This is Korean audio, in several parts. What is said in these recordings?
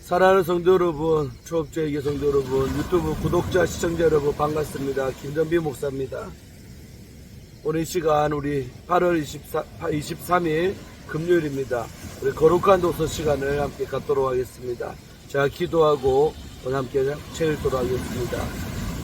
사랑하는 성도 여러분, 추억제에게 성도 여러분, 유튜브 구독자, 시청자 여러분 반갑습니다. 김전비 목사입니다. 오늘 이 시간 우리 8월 23일 금요일입니다. 우리 거룩한 독서 시간을 함께 갖도록 하겠습니다. 제가 기도하고 오늘 함께 채우도록 하겠습니다.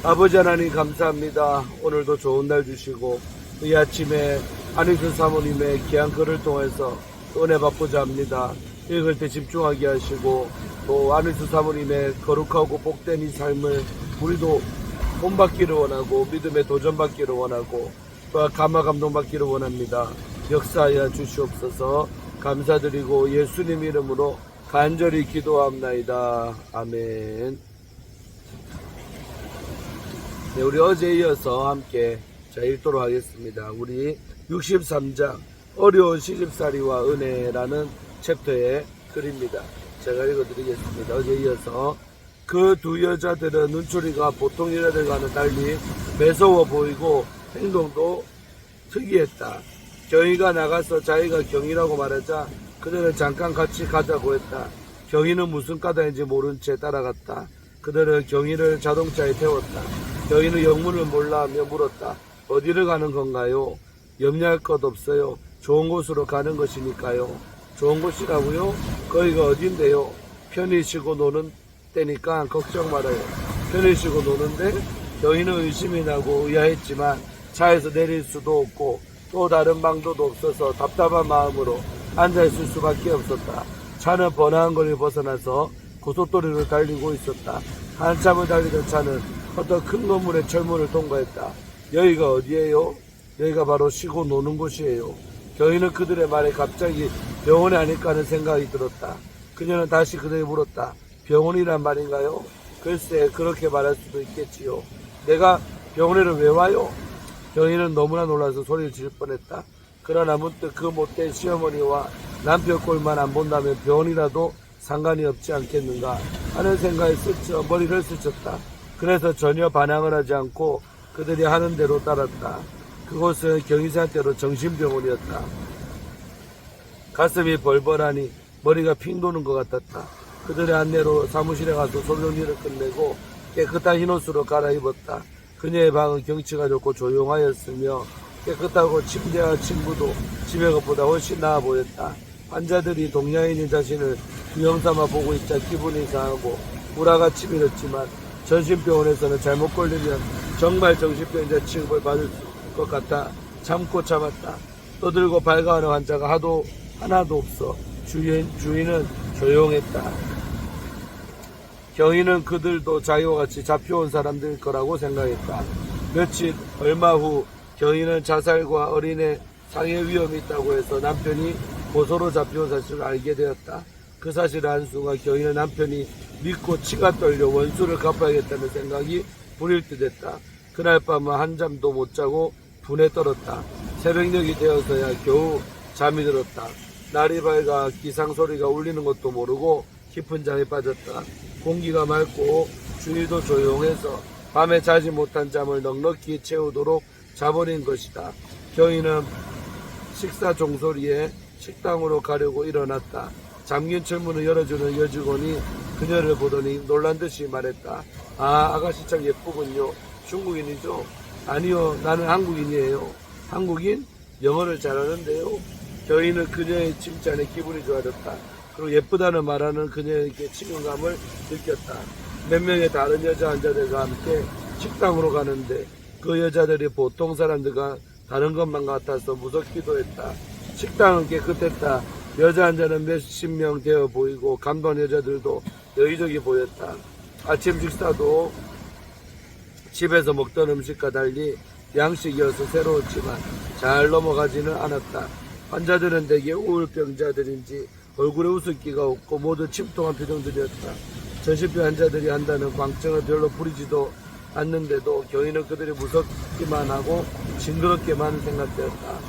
아버지 하나님 감사합니다. 오늘도 좋은 날 주시고 이 아침에 안익순 사모님의 귀한 글을 통해서 은혜 받고자 합니다. 읽을 때 집중하게 하시고 또 안익순 사모님의 거룩하고 복된 이 삶을 우리도 본받기를 원하고 믿음에 도전받기를 원하고 또 감화 감동받기를 원합니다. 역사하여 주시옵소서. 감사드리고 예수님 이름으로 간절히 기도합나이다. 아멘. 네, 우리 어제 이어서 함께 읽도록 하겠습니다. 우리 63장 어려운 시집살이와 은혜라는 챕터의 글입니다. 제가 읽어드리겠습니다. 어제 이어서 그 두 여자들은 눈초리가 보통 여자들과는 달리 매서워 보이고 행동도 특이했다. 경희가 나가서 자기가 경희라고 말하자 그들은 잠깐 같이 가자고 했다. 경희는 무슨 까닭인지 모른 채 따라갔다. 그들은 경희를 자동차에 태웠다. 경희는 영문을 몰라 하며 물었다. 어디를 가는 건가요? 염려할 것 없어요. 좋은 곳으로 가는 것이니까요. 좋은 곳이라고요? 거기가 어딘데요? 편히 쉬고 노는 때니까 걱정 말아요. 편히 쉬고 노는데 경희는 의심이 나고 의아했지만 차에서 내릴 수도 없고 또 다른 방도도 없어서 답답한 마음으로 앉아있을 수밖에 없었다. 차는 번화한 거리를 벗어나서 고속도로를 달리고 있었다. 한참을 달리던 차는 어떤 큰 건물의 철문을 통과했다. 여기가 어디예요? 여기가 바로 쉬고 노는 곳이에요. 경희는 그들의 말에 갑자기 병원이 아닐까 하는 생각이 들었다. 그녀는 다시 그들에게 물었다. 병원이란 말인가요? 글쎄 그렇게 말할 수도 있겠지요. 내가 병원에를 왜 와요? 경희는 너무나 놀라서 소리를 지를 뻔했다. 그러나 문득 그 못된 시어머니와 남편 꼴만 안 본다면 병원이라도 상관이 없지 않겠는가 하는 생각에 스쳐 머리를 스쳤다. 그래서 전혀 반항을 하지 않고 그들이 하는 대로 따랐다. 그곳은 경희산대로 정신병원이었다. 가슴이 벌벌하니 머리가 핑 도는 것 같았다. 그들의 안내로 사무실에 가서 소정리를 끝내고 깨끗한 흰옷으로 갈아입었다. 그녀의 방은 경치가 좋고 조용하였으며 깨끗하고 침대와 침구도 집의 것보다 훨씬 나아 보였다. 환자들이 동양인인 자신을 구경삼아 보고 있자 기분이 상하고 우라가 치밀었지만 정신병원에서는 잘못 걸리면 정말 정신병자 취급을 받을 것 같아 참고 참았다. 떠들고 발가하는 환자가 하나도 없어 주인은 조용했다. 경희는 그들도 자기와 같이 잡혀온 사람들일 거라고 생각했다. 며칠 얼마 후 경희는 자살과 어린애 상해 위험이 있다고 해서 남편이 고소로 잡혀온 사실을 알게 되었다. 그 사실을 안 순간 경희는 남편이 믿고 치가 떨려 원수를 갚아야겠다는 생각이 부릴 듯 했다. 그날 밤은 한잠도 못 자고 분에 떨었다. 새벽녘이 되어서야 겨우 잠이 들었다. 날이 밝아 기상소리가 울리는 것도 모르고 깊은 잠에 빠졌다. 공기가 맑고 주위도 조용해서 밤에 자지 못한 잠을 넉넉히 채우도록 자버린 것이다. 경희는 식사 종소리에 식당으로 가려고 일어났다. 잠긴 철문을 열어주는 여직원이 그녀를 보더니 놀란 듯이 말했다. 아가씨 참 예쁘군요. 중국인이죠? 아니요, 나는 한국인이에요. 한국인? 영어를 잘하는데요. 경희는 그녀의 칭찬에 기분이 좋아졌다. 그리고 예쁘다는 말하는 그녀에게 친근감을 느꼈다. 몇 명의 다른 여자 환자들과 함께 식당으로 가는데 그 여자들이 보통 사람들과 다른 것만 같아서 무섭기도 했다. 식당은 깨끗했다. 여자 환자는 몇십 명 되어 보이고 감독 여자들도 여기저기 보였다. 아침 식사도 집에서 먹던 음식과 달리 양식이어서 새로웠지만 잘 넘어가지는 않았다. 환자들은 대개 우울병자들인지 얼굴에 웃음기가 없고 모두 침통한 표정들이었다. 정신병 환자들이 한다는 광증을 별로 부리지도 않는데도 경희는 그들이 무섭기만 하고 징그럽게만 생각되었다.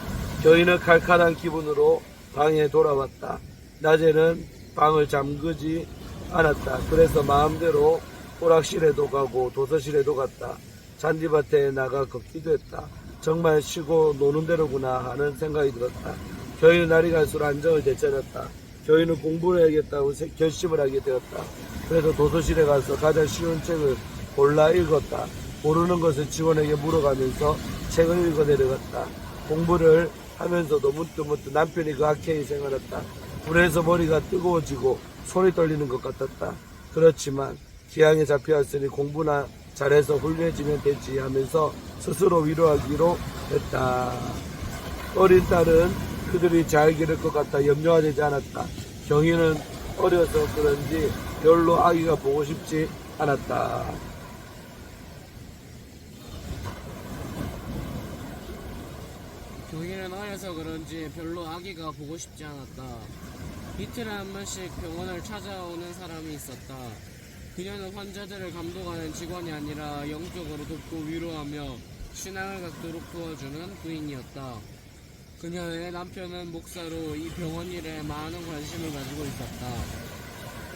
경희는 칼칼한 기분으로 방에 돌아왔다. 낮에는 방을 잠그지 않았다. 그래서 마음대로 오락실에도 가고 도서실에도 갔다. 잔디밭에 나가 걷기도 했다. 정말 쉬고 노는 대로구나 하는 생각이 들었다. 경희는 날이 갈수록 안정을 되찾았다. 경희는 공부를 해야겠다고 결심을 하게 되었다. 그래서 도서실에 가서 가장 쉬운 책을 골라 읽었다. 모르는 것을 직원에게 물어가면서 책을 읽어 내려갔다. 공부를 하면서도 문득문득 남편이 그 악행이 생각났다. 불에서 머리가 뜨거워지고 손이 떨리는 것 같았다. 그렇지만 기왕에 잡혀왔으니 공부나 잘해서 훌륭해지면 되지 하면서 스스로 위로하기로 했다. 어린 딸은 그들이 잘 기를 것 같아 염려하지 않았다. 경희는 어려서 그런지 별로 아기가 보고 싶지 않았다. 경희는 어려서 그런지 별로 아기가 보고 싶지 않았다. 이틀에 한 번씩 병원을 찾아오는 사람이 있었다. 그녀는 환자들을 감독하는 직원이 아니라 영적으로 돕고 위로하며 신앙을 갖도록 도와주는 부인이었다. 그녀의 남편은 목사로 이 병원 일에 많은 관심을 가지고 있었다.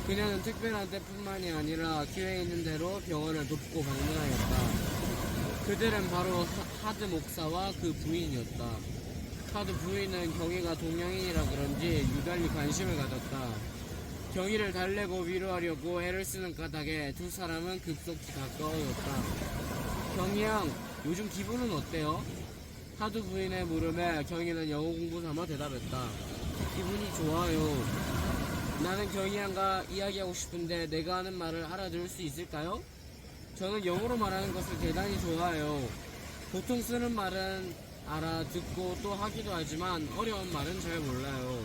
그녀는 특별한 때뿐만이 아니라 기회 있는 대로 병원을 돕고 방문하였다. 그들은 바로 하드 목사와 그 부인이었다. 하드 부인은 경희가 동양인이라 그런지 유달리 관심을 가졌다. 경희를 달래고 위로하려고 애를 쓰는 까닭에 두 사람은 급속히 가까워졌다. 경희 양, 요즘 기분은 어때요? 하드 부인의 물음에 경희는 영어 공부 삼아 대답했다. 기분이 좋아요. 나는 경희 양과 이야기하고 싶은데 내가 하는 말을 알아들을 수 있을까요? 저는 영어로 말하는 것을 대단히 좋아해요. 보통 쓰는 말은 알아듣고 또 하기도 하지만 어려운 말은 잘 몰라요.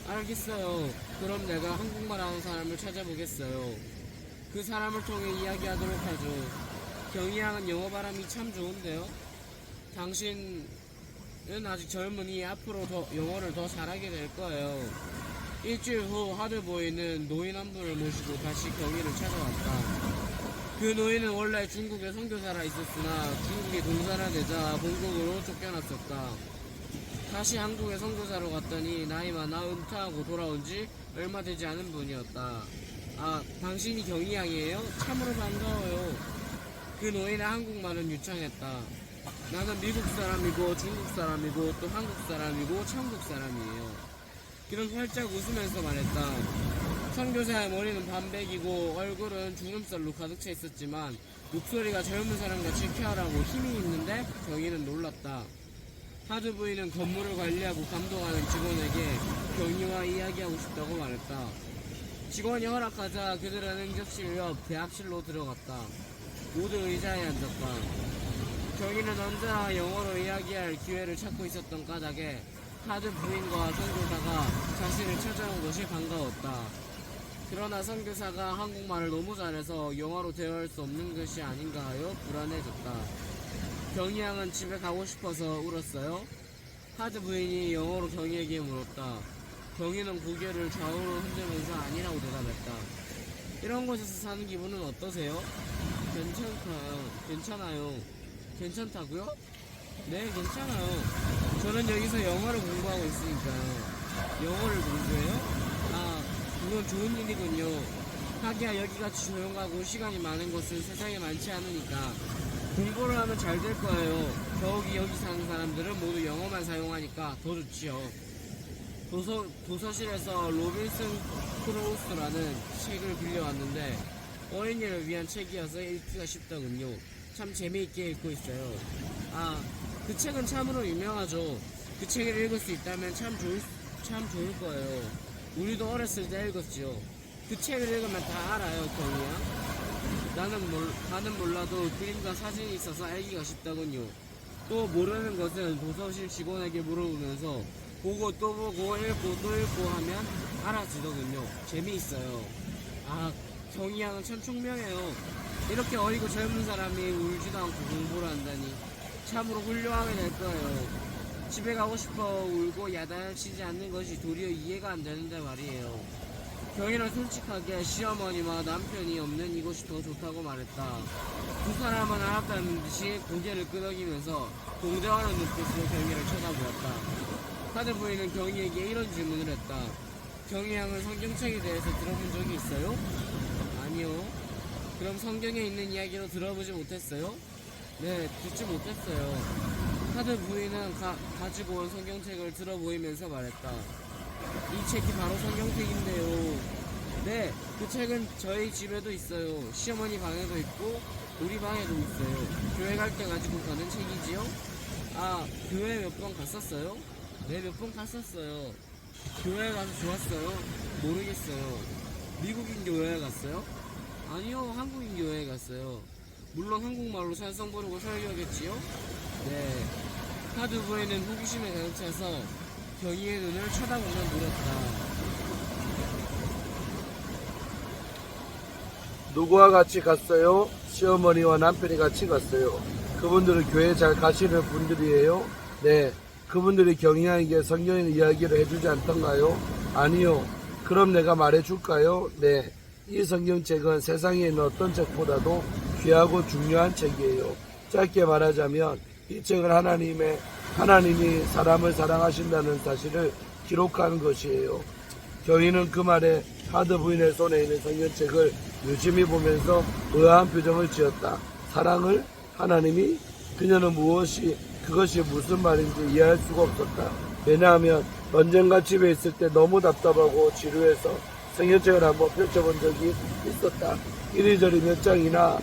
알겠어요. 그럼 내가 한국말 하는 사람을 찾아보겠어요. 그 사람을 통해 이야기하도록 하죠. 경희 양은 영어 발음이 참 좋은데요. 당신은 아직 젊으니 앞으로 영어를 더 잘하게 될 거예요. 일주일 후 하드보이는 노인 한 분을 모시고 다시 경희를 찾아왔다. 그 노인은 원래 중국에 선교사라 있었으나 중국이 동산화되자 본국으로 쫓겨났었다. 다시 한국에 선교사로 갔더니 나이 많아 은퇴하고 돌아온 지 얼마 되지 않은 분이었다. 아, 당신이 경희 양이에요? 참으로 반가워요. 그 노인의 한국말은 유창했다. 나는 미국 사람이고 중국 사람이고 또 한국 사람이고 천국 사람이에요. 그는 활짝 웃으면서 말했다. 선교사의 머리는 반백이고 얼굴은 주름살로 가득 차 있었지만 목소리가 젊은 사람같이 쾌활하고 힘이 있는데 경희는 놀랐다. 하드 부인은 건물을 관리하고 감독하는 직원에게 경희와 이야기하고 싶다고 말했다. 직원이 허락하자 그들은 응접실 옆 대합실로 들어갔다. 모두 의자에 앉았다. 경희는 언제나 영어로 이야기할 기회를 찾고 있었던 까닭에 하드 부인과 선교사가 자신을 찾아온 것이 반가웠다. 그러나 선교사가 한국말을 너무 잘해서 영어로 대화할 수 없는 것이 아닌가 하여 불안해졌다. 경희 양은 집에 가고 싶어서 울었어요. 하드 부인이 영어로 경희에게 물었다. 경희는 고개를 좌우로 흔들면서 아니라고 대답했다. 이런 곳에서 사는 기분은 어떠세요? 괜찮아요. 괜찮다고요? 네, 괜찮아요. 저는 여기서 영어를 공부하고 있으니까요. 영어를 공부해요? 아, 그건 좋은 일이군요. 하기야 여기같이 조용하고 시간이 많은 곳은 세상에 많지 않으니까 공부를 하면 잘 될 거예요. 더욱이 여기 사는 사람들은 모두 영어만 사용하니까 더 좋지요. 도서실에서 로빈슨 크루소라는 책을 빌려왔는데 어린이를 위한 책이어서 읽기가 쉽더군요. 참 재미있게 읽고 있어요. 아, 그 책은 참으로 유명하죠. 그 책을 읽을 수 있다면 참 좋을 거예요. 우리도 어렸을 때 읽었지요. 그 책을 읽으면 다 알아요, 경희야. 나는 몰라도 그림과 사진이 있어서 알기가 쉽다군요. 또 모르는 것은 도서실 직원에게 물어보면서 보고 또 보고 읽고 또 읽고 하면 알아지더군요. 재미있어요. 아, 경희 양은 참 총명해요. 이렇게 어리고 젊은 사람이 울지도 않고 공부를 한다니 참으로 훌륭하게 될 거예요. 집에 가고 싶어 울고 야단치지 않는 것이 도리어 이해가 안 되는데 말이에요. 경희는 솔직하게 시어머니와 남편이 없는 이곳이 더 좋다고 말했다. 두 사람은 알았다는 듯이 고개를 끄덕이면서 동정하는 눈빛으로 경희를 쳐다보았다. 하드 부인은 경희에게 이런 질문을 했다. 경희 양은 성경책에 대해서 들어본 적이 있어요? 아니요. 그럼 성경에 있는 이야기로 들어보지 못했어요? 네, 듣지 못했어요. 하드 부인은 가지고 온 성경책을 들어 보이면서 말했다. 이 책이 바로 성경책인데요. 네, 그 책은 저희 집에도 있어요. 시어머니 방에도 있고 우리 방에도 있어요. 교회 갈 때 가지고 가는 책이지요. 아, 교회 몇 번 갔었어요? 네, 몇 번 갔었어요. 교회 가서 좋았어요? 모르겠어요. 미국인 교회에 갔어요? 아니요, 한국인 교회에 갔어요. 물론 한국말로 찬송 부르고 설교하겠지요? 네. 하드 부에는 호기심에 가득 차서 경희의 눈을 쳐다보며 물었다. 누구와 같이 갔어요? 시어머니와 남편이 같이 갔어요. 그분들은 교회 잘 가시는 분들이에요? 네. 그분들이 경희양에게 성경의 이야기를 해주지 않던가요? 아니요. 그럼 내가 말해줄까요? 네. 이 성경책은 세상에 있는 어떤 책보다도 귀하고 중요한 책이에요. 짧게 말하자면 이 책은 하나님이 사람을 사랑하신다는 사실을 기록하는 것이에요. 경희는 그 말에 하드 부인의 손에 있는 성경책을 유심히 보면서 의아한 표정을 지었다. 사랑을? 하나님이? 그녀는 그것이 무슨 말인지 이해할 수가 없었다. 왜냐하면 언젠가 집에 있을 때 너무 답답하고 지루해서 성경책을 한번 펼쳐본 적이 있었다. 이리저리 몇 장이나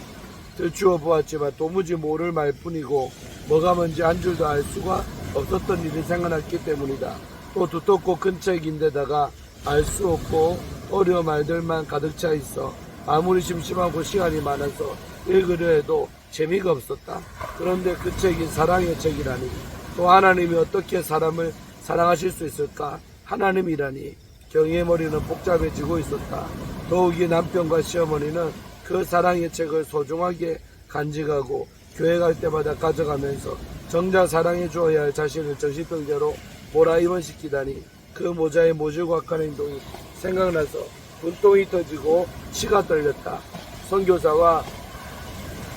들추어 보았지만 도무지 모를 말뿐이고 뭐가 뭔지 한 줄도 알 수가 없었던 일이 생각났기 때문이다. 또 두텁고 큰 책인데다가 알 수 없고 어려운 말들만 가득 차 있어 아무리 심심하고 시간이 많아서 읽으려 해도 재미가 없었다. 그런데 그 책이 사랑의 책이라니, 또 하나님이 어떻게 사람을 사랑하실 수 있을까? 하나님이라니. 경희의 머리는 복잡해지고 있었다. 더욱이 남편과 시어머니는 그 사랑의 책을 소중하게 간직하고 교회 갈 때마다 가져가면서 정작 사랑해 주어야 할 자신을 정신병자로 몰아입원시키다니, 그 모자의 모질과학한 행동이 생각나서 분통이 터지고 치가 떨렸다. 선교사와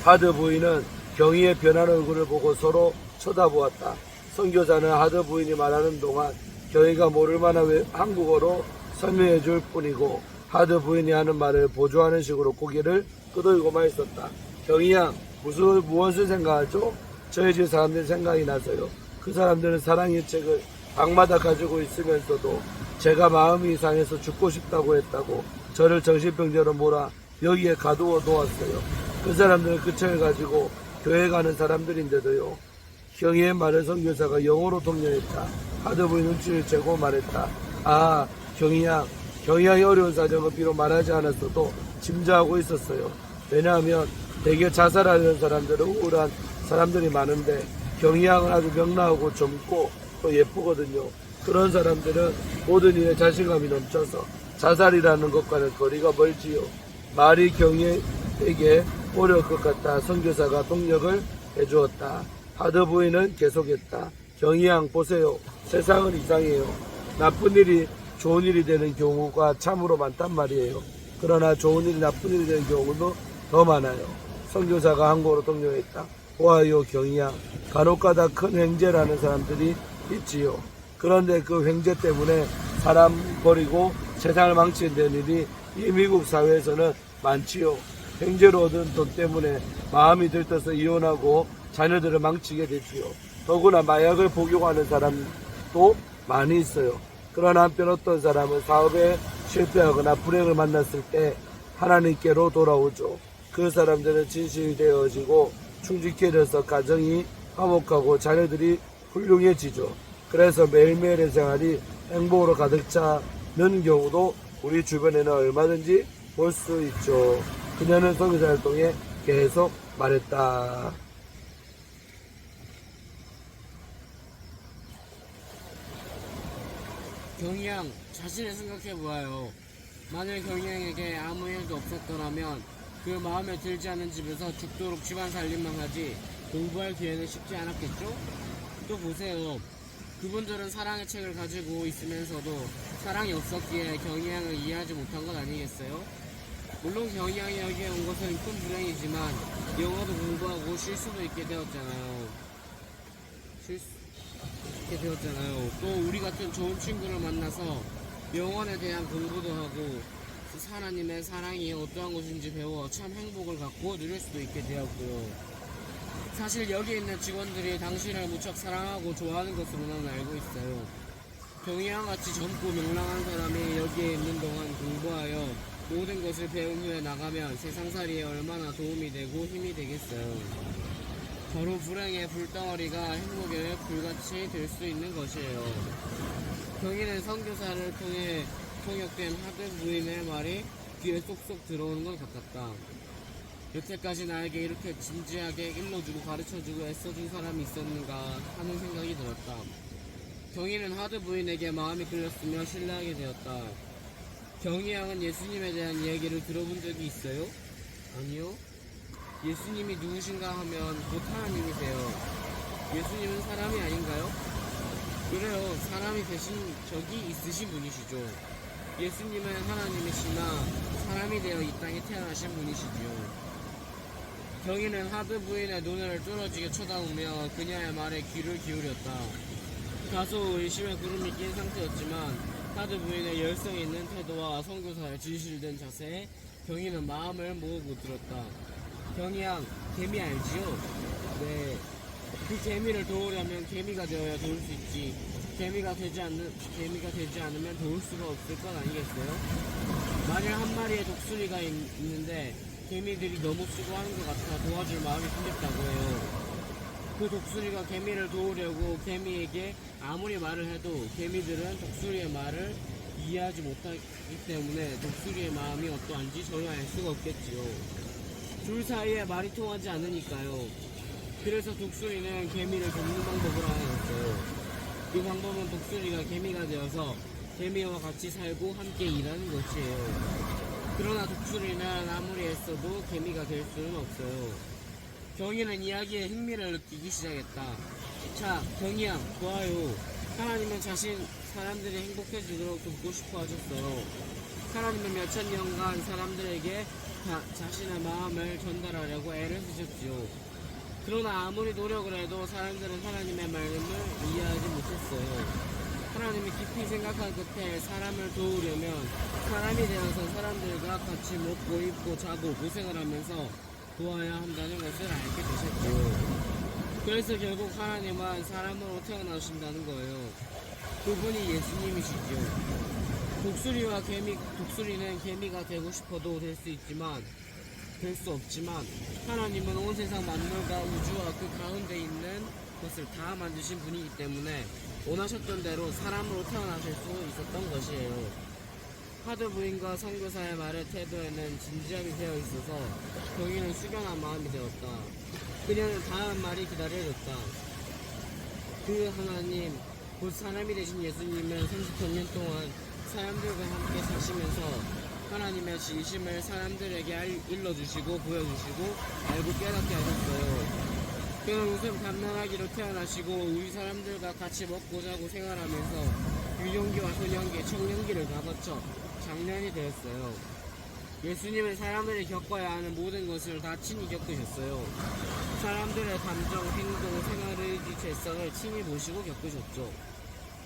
하드 부인은 경희의 변한 얼굴을 보고 서로 쳐다보았다. 선교사는 하드 부인이 말하는 동안 경희가 모를 만한 한국어로 설명해 줄 뿐이고, 하드 부인이 하는 말을 보조하는 식으로 고개를 끄덕이고만 있었다. 경희 양, 무엇을 생각하죠? 저희 집 사람들 생각이 나서요. 그 사람들은 사랑의 책을 방마다 가지고 있으면서도 제가 마음이 이상해서 죽고 싶다고 했다고 저를 정신병자로 몰아 여기에 가두어 놓았어요. 그 사람들은 그 책을 가지고 교회 가는 사람들인데도요. 경희의 말을 선교사가 영어로 독려했다. 하드 부인 눈치를 채고 말했다. 아, 경희 양이 어려운 사정은 비록 말하지 않았어도 짐작하고 있었어요. 왜냐하면 대개 자살하는 사람들은 우울한 사람들이 많은데 경희 양은 아주 명랑하고 젊고 또 예쁘거든요. 그런 사람들은 모든 일에 자신감이 넘쳐서 자살이라는 것과는 거리가 멀지요. 말이 경희에게 어려울 것 같다. 선교사가 동력을 해주었다. 하드 부인은 계속했다. 경희 양 보세요. 세상은 이상해요. 나쁜 일이 좋은 일이 되는 경우가 참으로 많단 말이에요. 그러나 좋은 일이 나쁜 일이 되는 경우도 더 많아요. 선교사가 한국어로 동료했다. 보아요 경희 양, 간혹가다 큰 횡재라는 사람들이 있지요. 그런데 그 횡재 때문에 사람 버리고 세상을 망치는 일이 이 미국 사회에서는 많지요. 횡재로 얻은 돈 때문에 마음이 들떠서 이혼하고 자녀들을 망치게 되지요. 더구나 마약을 복용하는 사람도 많이 있어요. 그러나 한편 어떤 사람은 사업에 실패하거나 불행을 만났을 때 하나님께로 돌아오죠. 그 사람들은 진실이 되어지고 충직해져서 가정이 화목하고 자녀들이 훌륭해지죠. 그래서 매일매일의 생활이 행복으로 가득 차는 경우도 우리 주변에는 얼마든지 볼 수 있죠. 그녀는 선교사를 통해 계속 말했다. 경희 양, 자신을 생각해보아요. 만일 경희 양에게 아무 일도 없었더라면 그 마음에 들지 않은 집에서 죽도록 집안 살림만 하지 공부할 기회는 쉽지 않았겠죠? 또 보세요. 그분들은 사랑의 책을 가지고 있으면서도 사랑이 없었기에 경희 양을 이해하지 못한 것 아니겠어요? 물론 경희 양이 여기에 온 것은 큰 불행이지만 영어도 공부하고 쉴 수도 있게 되었잖아요. 또 우리 같은 좋은 친구를 만나서 영혼에 대한 공부도 하고 하나님의 사랑이 어떠한 것인지 배워 참 행복을 갖고 누릴 수도 있게 되었고요. 사실 여기 있는 직원들이 당신을 무척 사랑하고 좋아하는 것으로 나는 알고 있어요. 경희와 같이 젊고 명랑한 사람이 여기에 있는 동안 공부하여 모든 것을 배운 후에 나가면 세상살이에 얼마나 도움이 되고 힘이 되겠어요. 바로 불행의 불덩어리가 행복의 불같이 될 수 있는 것이에요. 경희는 선교사를 통해 통역된 하드 부인의 말이 귀에 쏙쏙 들어오는 것 같았다. 여태까지 나에게 이렇게 진지하게 일러주고 가르쳐주고 애써준 사람이 있었는가 하는 생각이 들었다. 경희는 하드 부인에게 마음이 끌렸으며 신뢰하게 되었다. 경희 양은 예수님에 대한 이야기를 들어본 적이 있어요? 아니요. 예수님이 누구신가 하면 곧 하나님이세요. 예수님은 사람이 아닌가요? 그래요. 사람이 되신 적이 있으신 분이시죠. 예수님은 하나님이시나 사람이 되어 이 땅에 태어나신 분이시지요. 경희는 하드 부인의 눈을 뚫어지게 쳐다보며 그녀의 말에 귀를 기울였다. 다소 의심의 구름이 낀 상태였지만 하드 부인의 열성 있는 태도와 선교사의 진실된 자세에 경희는 마음을 모으고 들었다. 경희 양, 개미 알지요? 네. 그 개미를 도우려면 개미가 되어야 도울 수 있지. 개미가 되지 않으면 도울 수가 없을 것 아니겠어요? 만일 한 마리의 독수리가 있는데 개미들이 너무 수고하는 것 같아 도와줄 마음이 생겼다고 해요. 그 독수리가 개미를 도우려고 개미에게 아무리 말을 해도 개미들은 독수리의 말을 이해하지 못하기 때문에 독수리의 마음이 어떠한지 전혀 알 수가 없겠지요. 둘 사이에 말이 통하지 않으니까요. 그래서 독수리는 개미를 돕는 방법을 알아냈어요. 그 방법은 독수리가 개미가 되어서 개미와 같이 살고 함께 일하는 것이에요. 그러나 독수리는 아무리 애써도 개미가 될 수는 없어요. 경희는 이야기에 흥미를 느끼기 시작했다. 자, 경희 양, 좋아요. 하나님은 사람들이 행복해지도록 돕고 싶어 하셨어요. 하나님은 몇천 년간 사람들에게 자신의 마음을 전달하려고 애를 쓰셨지요. 그러나 아무리 노력을 해도 사람들은 하나님의 말씀을 이해하지 못했어요. 하나님이 깊이 생각한 끝에 사람을 도우려면 사람이 되어서 사람들과 같이 먹고 입고 자고 고생을 하면서 도와야 한다는 것을 알게 되셨죠. 그래서 결국 하나님은 사람으로 태어나신다는 거예요. 그분이 예수님이시죠. 독수리는 개미가 되고 싶어도 될 수 없지만 하나님은 온 세상 만물과 우주와 그 가운데 있는 것을 다 만드신 분이기 때문에 원하셨던 대로 사람으로 태어나실 수 있었던 것이에요. 하드 부인과 선교사의 말의 태도에는 진지함이 되어 있어서 경희는 숙연한 마음이 되었다. 그녀는 다음 말이 기다려졌다. 그 하나님, 곧 사람이 되신 예수님은 30년 동안 사람들과 함께 사시면서 하나님의 진심을 사람들에게 일러주시고 보여주시고 알고 깨닫게 하셨어요. 그는 우선 갓난아기로 태어나시고 우리 사람들과 같이 먹고 자고 생활하면서 유년기와 소년기, 청년기를 다 거쳐 장년이 되었어요. 예수님은 사람들이 겪어야 하는 모든 것을 다 친히 겪으셨어요. 사람들의 감정, 행동, 생활의지, 죄성을 친히 보시고 겪으셨죠.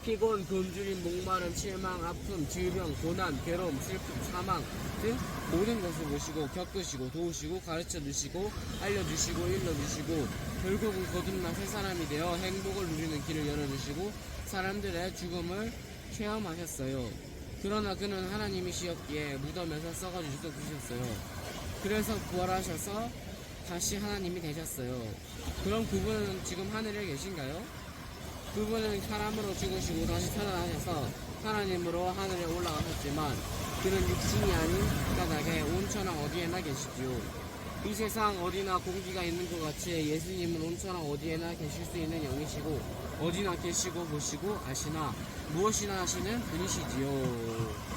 피곤, 굶주림, 목마름, 실망, 아픔, 질병, 고난, 괴로움, 슬픔, 사망 등 모든 것을 보시고 겪으시고 도우시고 가르쳐주시고 알려주시고 일러주시고 결국은 거듭나 새 사람이 되어 행복을 누리는 길을 열어주시고 사람들의 죽음을 체험하셨어요. 그러나 그는 하나님이시었기에 무덤에서 썩어주셨어요. 그래서 부활하셔서 다시 하나님이 되셨어요. 그럼 그분은 지금 하늘에 계신가요? 그분은 사람으로 죽으시고 다시 살아나셔서 하나님으로 하늘에 올라가셨지만 그는 육신이 아닌 바닥에 온천왕 어디에나 계시지요. 이 세상 어디나 공기가 있는 것 같이 예수님은 온천왕 어디에나 계실 수 있는 영이시고 어디나 계시고 보시고 아시나 무엇이나 하시는 분이시지요.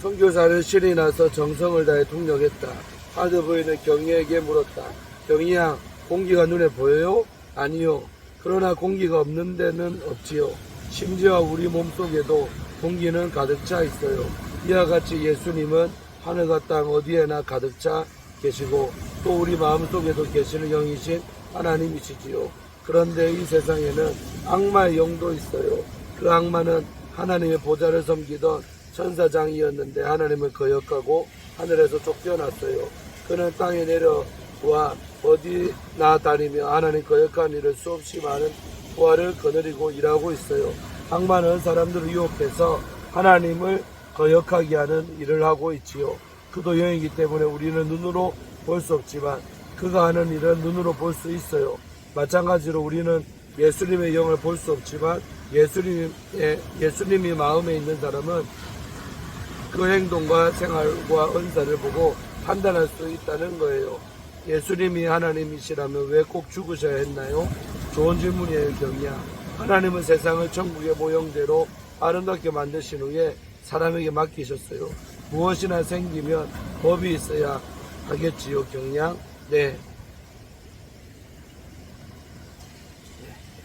선교사는 신이 나서 정성을 다해 통역했다. 하드 부인은 경희에게 물었다. 경희 양, 공기가 눈에 보여요? 아니요. 그러나 공기가 없는 데는 없지요. 심지어 우리 몸속에도 공기는 가득 차 있어요. 이와 같이 예수님은 하늘과 땅 어디에나 가득 차 계시고 또 우리 마음속에도 계시는 영이신 하나님이시지요. 그런데 이 세상에는 악마의 영도 있어요. 그 악마는 하나님의 보좌를 섬기던 천사장이었는데 하나님을 거역하고 하늘에서 쫓겨났어요. 그는 땅에 내려와 어디나 다니며 하나님 거역한 일을 수없이 많은 부활을 거느리고 일하고 있어요. 악마는 사람들을 유혹해서 하나님을 거역하게 하는 일을 하고 있지요. 그도 영이기 때문에 우리는 눈으로 볼 수 없지만 그가 하는 일은 눈으로 볼 수 있어요. 마찬가지로 우리는 예수님의 영을 볼 수 없지만 예수님이 마음에 있는 사람은 그 행동과 생활과 은사를 보고 판단할 수 있다는 거예요. 예수님이 하나님이시라면 왜 꼭 죽으셔야 했나요? 좋은 질문이에요, 경이야. 하나님은 세상을 천국의 모형대로 아름답게 만드신 후에 사람에게 맡기셨어요. 무엇이나 생기면 법이 있어야 하겠지요, 경이야. 네.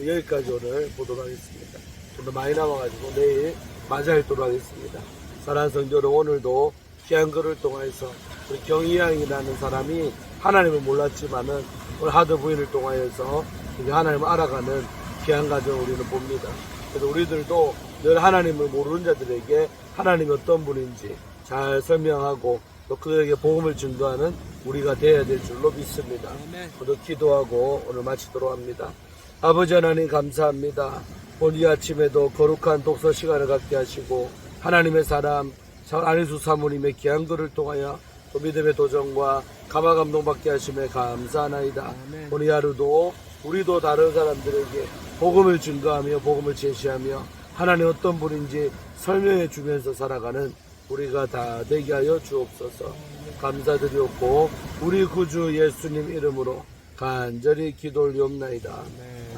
여기까지 오늘 보도록 하겠습니다. 좀 더 많이 남아가지고 내일 맞이하도록 하겠습니다. 사랑하는 성도 여러분, 오늘도 귀한 글을 통해서 우리 경희양이라는 사람이 하나님을 몰랐지만은 오늘 하드 부인을 통하여서 이제 하나님을 알아가는 귀한 가정을 우리는 봅니다. 그래서 우리들도 늘 하나님을 모르는 자들에게 하나님이 어떤 분인지 잘 설명하고 또 그들에게 복음을 증거하는 우리가 되어야 될 줄로 믿습니다. 모두 기도하고 오늘 마치도록 합니다. 아버지 하나님 감사합니다. 오늘 이 아침에도 거룩한 독서 시간을 갖게 하시고 하나님의 사람 안희수 사모님의 귀한 글을 통하여 또 믿음의 도전과 감화 감동받게 하심에 감사하나이다. 오늘 하루도 우리도 다른 사람들에게 복음을 증거하며 복음을 제시하며 하나님 어떤 분인지 설명해 주면서 살아가는 우리가 다 되게 하여 주옵소서. 감사드리옵고 우리 구주 예수님 이름으로 간절히 기도 올리옵나이다.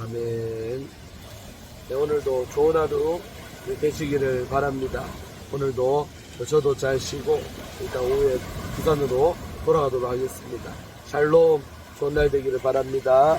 아멘. 네, 오늘도 좋은 하루 되시기를 바랍니다. 오늘도 저도 잘 쉬고 일단 오후에 부산으로 돌아가도록 하겠습니다. 샬롬, 좋은 날 되기를 바랍니다.